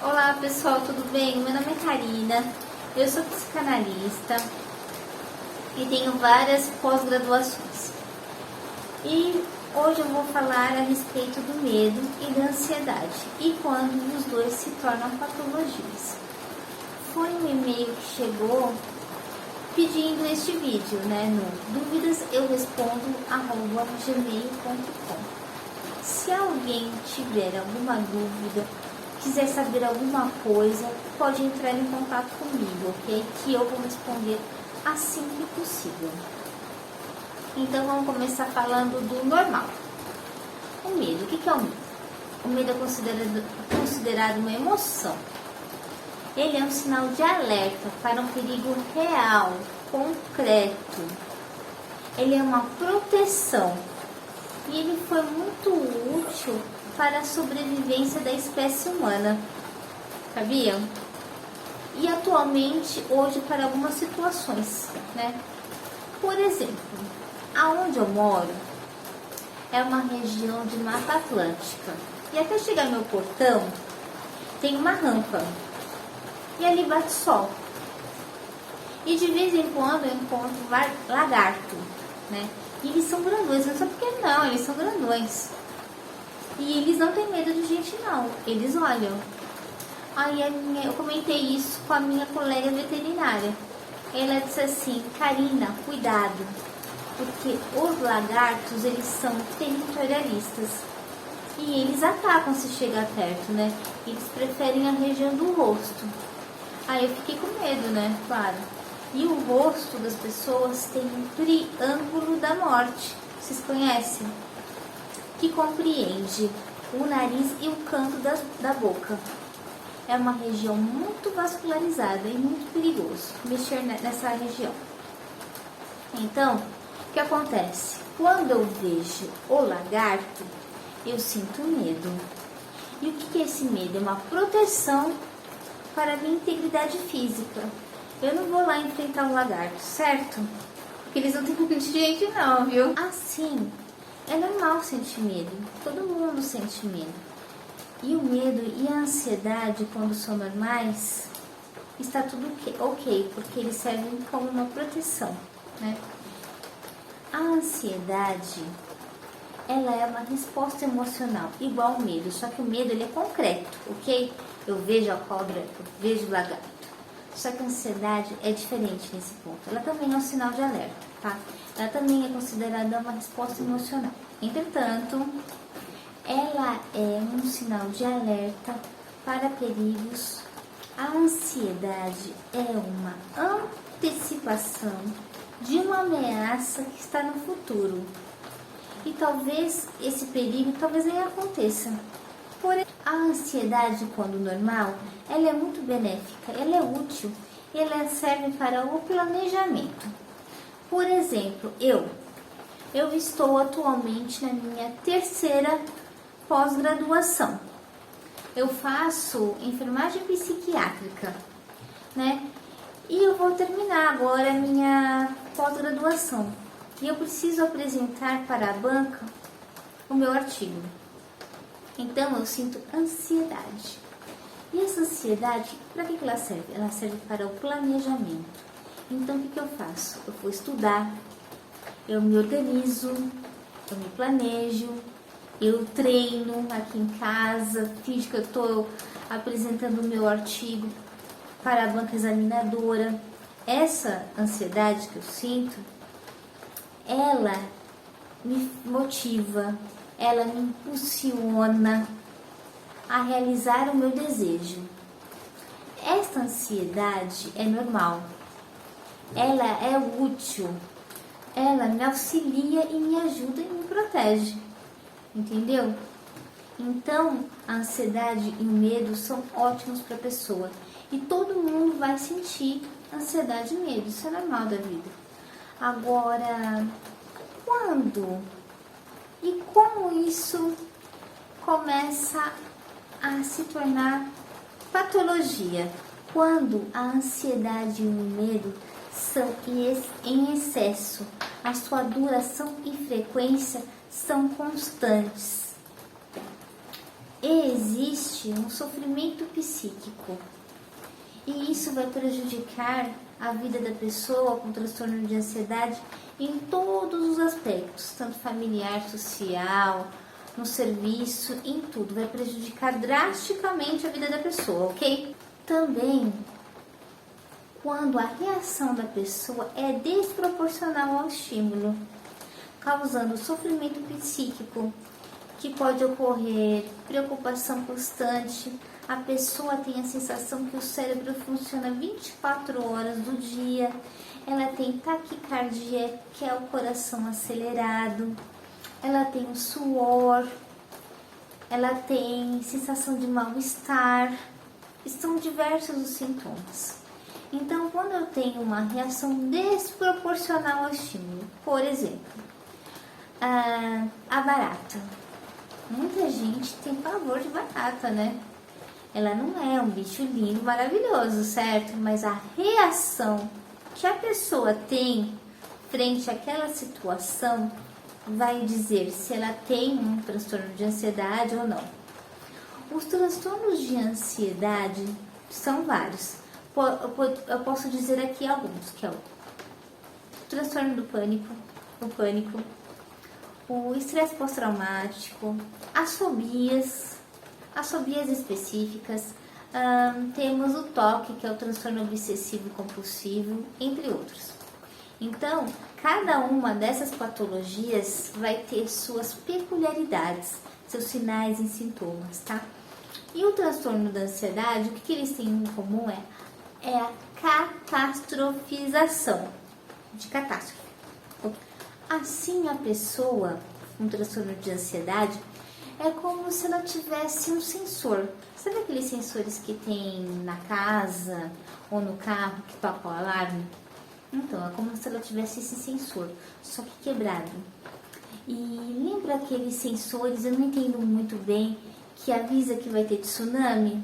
Olá pessoal, tudo bem? Meu nome é Karina, eu sou psicanalista e tenho várias pós-graduações. E hoje eu vou falar a respeito do medo e da ansiedade e quando os dois se tornam patologias. Foi um e-mail que chegou pedindo este vídeo, no dúvidas eu respondo @gmail.com. Se alguém tiver alguma dúvida, quiser saber alguma coisa, pode entrar em contato comigo, ok? Que eu vou responder assim que possível. Então vamos começar falando do normal. O medo, o que é o medo? O medo é considerado uma emoção. Ele é um sinal de alerta para um perigo real, concreto. Ele é uma proteção e ele foi muito útil para a sobrevivência da espécie humana, sabiam? E atualmente, hoje, para algumas situações, Por exemplo, aonde eu moro é uma região de Mata Atlântica e até chegar no meu portão tem uma rampa e ali bate sol. E de vez em quando eu encontro lagarto, E eles são grandões, não sei porque não, eles são grandões. E eles não têm medo de gente não, eles olham. Aí eu comentei isso com a minha colega veterinária. Ela disse assim: Karina, cuidado, porque os lagartos, eles são territorialistas. E eles atacam se chegar perto, Eles preferem a região do rosto. Aí eu fiquei com medo, claro. E o rosto das pessoas tem um triângulo da morte, vocês conhecem? Que compreende o nariz e o canto da boca. É uma região muito vascularizada e muito perigoso mexer nessa região. Então, o que acontece? Quando eu vejo o lagarto, eu sinto medo. E o que é esse medo? É uma proteção para a minha integridade física. Eu não vou lá enfrentar um lagarto, certo? Porque eles não têm medo de gente não, viu? Assim, é normal sentir medo. Todo mundo sente medo. E o medo e a ansiedade, quando são normais, está tudo ok, porque eles servem como uma proteção, A ansiedade, ela é uma resposta emocional, igual ao medo, só que o medo ele é concreto, ok? Eu vejo a cobra, eu vejo o lagarto. Só que a ansiedade é diferente nesse ponto. Ela também é um sinal de alerta, tá? Ela também é considerada uma resposta emocional. Entretanto, ela é um sinal de alerta para perigos. A ansiedade é uma antecipação de uma ameaça que está no futuro. E talvez esse perigo nem aconteça. Porém, a ansiedade, quando normal, ela é muito benéfica, ela é útil, ela serve para o planejamento. Por exemplo, eu estou atualmente na minha terceira pós-graduação. Eu faço enfermagem psiquiátrica, E eu vou terminar agora a minha pós-graduação. E eu preciso apresentar para a banca o meu artigo. Então eu sinto ansiedade. E essa ansiedade, para que ela serve? Ela serve para o planejamento. Então o que eu faço? Eu vou estudar, eu me organizo, eu me planejo, eu treino aqui em casa, finge que eu estou apresentando o meu artigo para a banca examinadora. Essa ansiedade que eu sinto, ela me motiva, ela me impulsiona a realizar o meu desejo. Esta ansiedade é normal, ela é útil, ela me auxilia e me ajuda e me protege, entendeu? Então, a ansiedade e o medo são ótimos para a pessoa e todo mundo vai sentir ansiedade e medo, isso é normal da vida. Agora, quando e como isso começa a se tornar patologia? Quando a ansiedade e o medo são em excesso, a sua duração e frequência são constantes. existe um sofrimento psíquico e isso vai prejudicar a vida da pessoa com transtorno de ansiedade em todos os aspectos, tanto familiar, social, no serviço, em tudo. Vai prejudicar drasticamente a vida da pessoa, ok? Também, quando a reação da pessoa é desproporcional ao estímulo, causando sofrimento psíquico, que pode ocorrer preocupação constante, a pessoa tem a sensação que o cérebro funciona 24 horas do dia, ela tem taquicardia, que é o coração acelerado, ela tem o suor, ela tem sensação de mal-estar, estão diversos os sintomas. Então, quando eu tenho uma reação desproporcional ao estímulo, por exemplo, a barata. Muita gente tem pavor de barata, né? Ela não é um bicho lindo, maravilhoso, certo? Mas a reação que a pessoa tem frente àquela situação vai dizer se ela tem um transtorno de ansiedade ou não. Os transtornos de ansiedade são vários. Eu posso dizer aqui alguns, que é o transtorno do pânico, o estresse pós-traumático, as fobias específicas, temos o TOC, que é o transtorno obsessivo compulsivo, entre outros. Então, cada uma dessas patologias vai ter suas peculiaridades, seus sinais e sintomas, tá? E o transtorno da ansiedade, o que eles têm em comum é a catastrofização, de catástrofe. Assim, a pessoa com transtorno de ansiedade é como se ela tivesse um sensor. Sabe aqueles sensores que tem na casa ou no carro que toca o alarme? Então, é como se ela tivesse esse sensor, só que quebrado. E lembra aqueles sensores, eu não entendo muito bem, que avisa que vai ter tsunami?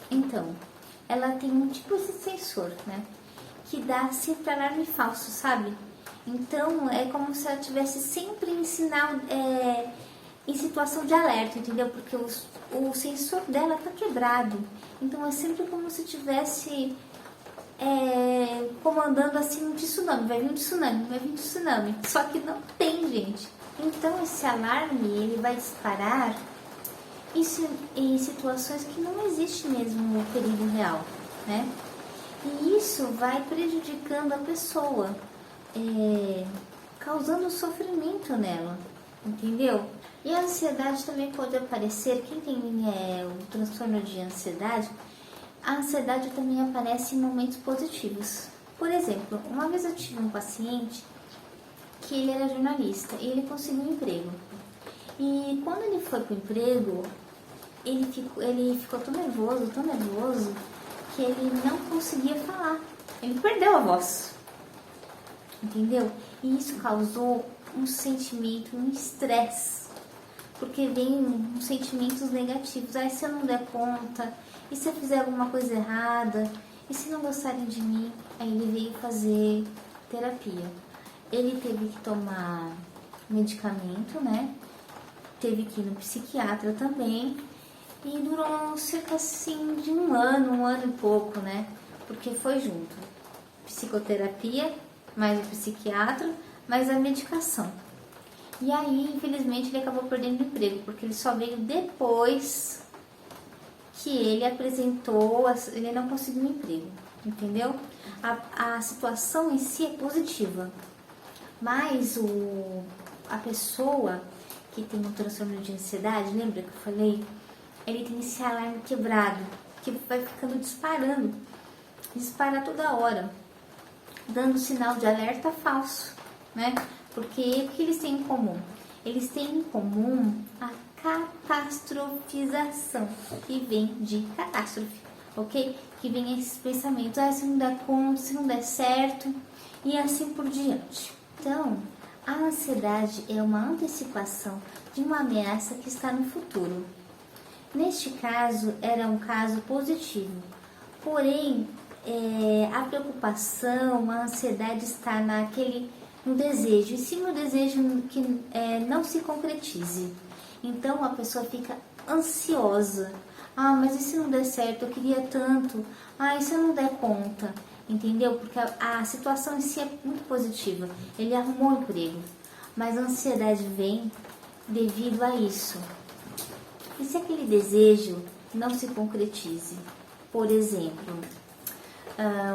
Então, ela tem um tipo de sensor, né? Que dá sempre alarme falso, sabe? Então, é como se ela tivesse sempre em sinal, em situação de alerta, entendeu? Porque o sensor dela tá quebrado. Então, é sempre como se tivesse comandando assim um tsunami. Vai vir um tsunami, vai vir um tsunami. Só que não tem, gente. Então, esse alarme, ele vai disparar em situações que não existe mesmo o perigo real, né? E isso vai prejudicando a pessoa, causando sofrimento nela, entendeu? E a ansiedade também pode aparecer, quem tem o transtorno de ansiedade, a ansiedade também aparece em momentos positivos. Por exemplo, uma vez eu tive um paciente que ele era jornalista e ele conseguiu um emprego. E quando ele foi pro emprego, ele ficou tão nervoso, que ele não conseguia falar. Ele perdeu a voz. Entendeu? E isso causou um sentimento, um estresse. Porque vem uns sentimentos negativos. Aí se eu não der conta, e se eu fizer alguma coisa errada, e se não gostarem de mim, aí ele veio fazer terapia. Ele teve que tomar medicamento, né? Teve que ir no psiquiatra também. E durou cerca assim de um ano e pouco, né? Porque foi junto. Psicoterapia, mais o psiquiatra, mais a medicação. E aí, infelizmente, ele acabou perdendo o emprego, porque ele só veio depois que ele apresentou, ele não conseguiu um emprego, entendeu? A situação em si é positiva, mas a pessoa que tem um transtorno de ansiedade, lembra que eu falei? Ele tem esse alarme quebrado, que vai ficando dispara toda hora, dando sinal de alerta falso, né? Porque o que eles têm em comum? Eles têm em comum a catastrofização, que vem de catástrofe, ok? Que vem esses pensamentos, se não der conta, se não der certo, e assim por diante. Então, a ansiedade é uma antecipação de uma ameaça que está no futuro. Neste caso, era um caso positivo, porém, a preocupação, a ansiedade está no desejo, e se o desejo que não se concretize. Então, a pessoa fica ansiosa. Ah, mas e se não der certo? Eu queria tanto. Ah, e se eu não der conta? Entendeu? Porque a situação em si é muito positiva. Ele arrumou um emprego. Mas a ansiedade vem devido a isso. E se aquele desejo não se concretize? Por exemplo,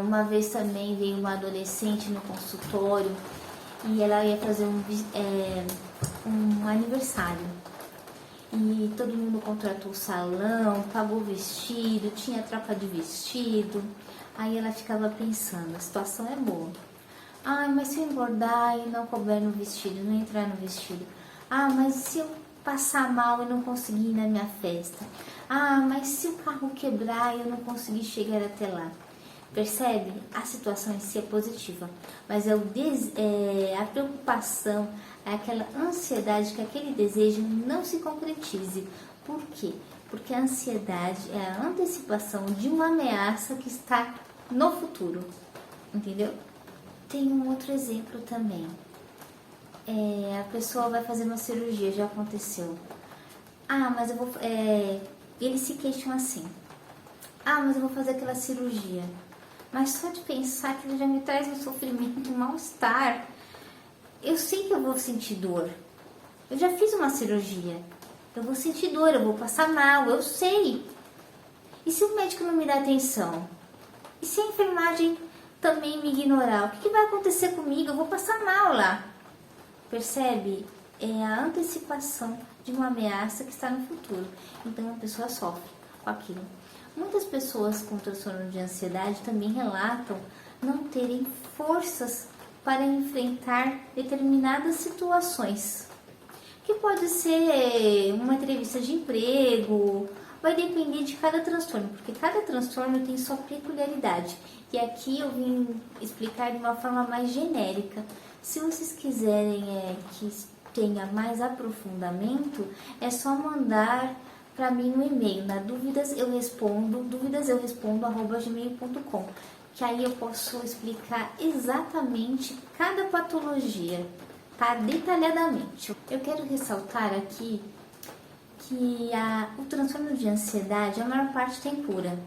uma vez também veio uma adolescente no consultório e ela ia fazer um aniversário. E todo mundo contratou o salão, pagou o vestido, tinha troca de vestido. Aí ela ficava pensando, a situação é boa. Ah, mas se eu engordar e não couber no vestido, não entrar no vestido? Ah, mas se eu passar mal e não conseguir ir na minha festa? Ah, mas se o carro quebrar e eu não conseguir chegar até lá? Percebe? A situação em si é positiva, mas a preocupação, é aquela ansiedade que aquele desejo não se concretize. Por quê? Porque a ansiedade é a antecipação de uma ameaça que está no futuro, entendeu? Tem um outro exemplo também. A pessoa vai fazer uma cirurgia, já aconteceu. Ah, mas eu vou... eles se queixam assim. Ah, mas eu vou fazer aquela cirurgia. Mas só de pensar que ele já me traz um sofrimento, um mal-estar. Eu sei que eu vou sentir dor. Eu já fiz uma cirurgia. Eu vou sentir dor, eu vou passar mal, eu sei. E se o médico não me dá atenção? E se a enfermagem também me ignorar? O que vai acontecer comigo? Eu vou passar mal lá. Percebe? É a antecipação de uma ameaça que está no futuro. Então a pessoa sofre com aquilo. Muitas pessoas com transtorno de ansiedade também relatam não terem forças para enfrentar determinadas situações. Que pode ser uma entrevista de emprego, vai depender de cada transtorno, porque cada transtorno tem sua peculiaridade. E aqui eu vim explicar de uma forma mais genérica. Se vocês quiserem que tenha mais aprofundamento, é só mandar para mim um e-mail, na duvidaseurespondo@gmail.com, que aí eu posso explicar exatamente cada patologia, tá? Detalhadamente. Eu quero ressaltar aqui que o transtorno de ansiedade, a maior parte tem cura.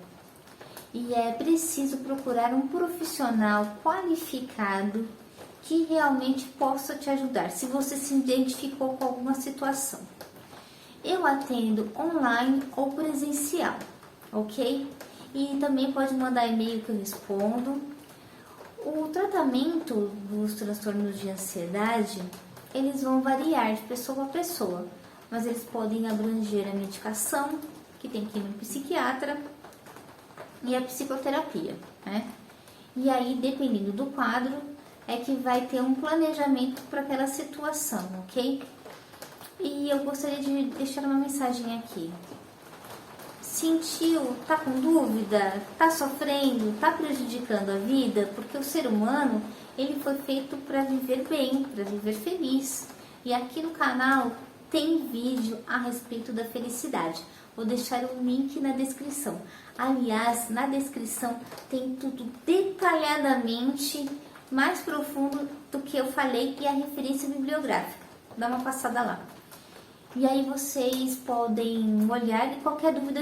E é preciso procurar um profissional qualificado que realmente possa te ajudar, se você se identificou com alguma situação. Eu atendo online ou presencial, ok? E também pode mandar e-mail que eu respondo. O tratamento dos transtornos de ansiedade, eles vão variar de pessoa a pessoa, mas eles podem abranger a medicação, que tem que ir no psiquiatra, e a psicoterapia, né? E aí, dependendo do quadro, é que vai ter um planejamento para aquela situação, ok? E eu gostaria de deixar uma mensagem aqui. Sentiu, tá com dúvida, tá sofrendo, tá prejudicando a vida? Porque o ser humano, ele foi feito para viver bem, para viver feliz. E aqui no canal tem vídeo a respeito da felicidade. Vou deixar o link na descrição. Aliás, na descrição tem tudo detalhadamente mais profundo do que eu falei e a referência bibliográfica. Dá uma passada lá. E aí vocês podem olhar e qualquer dúvida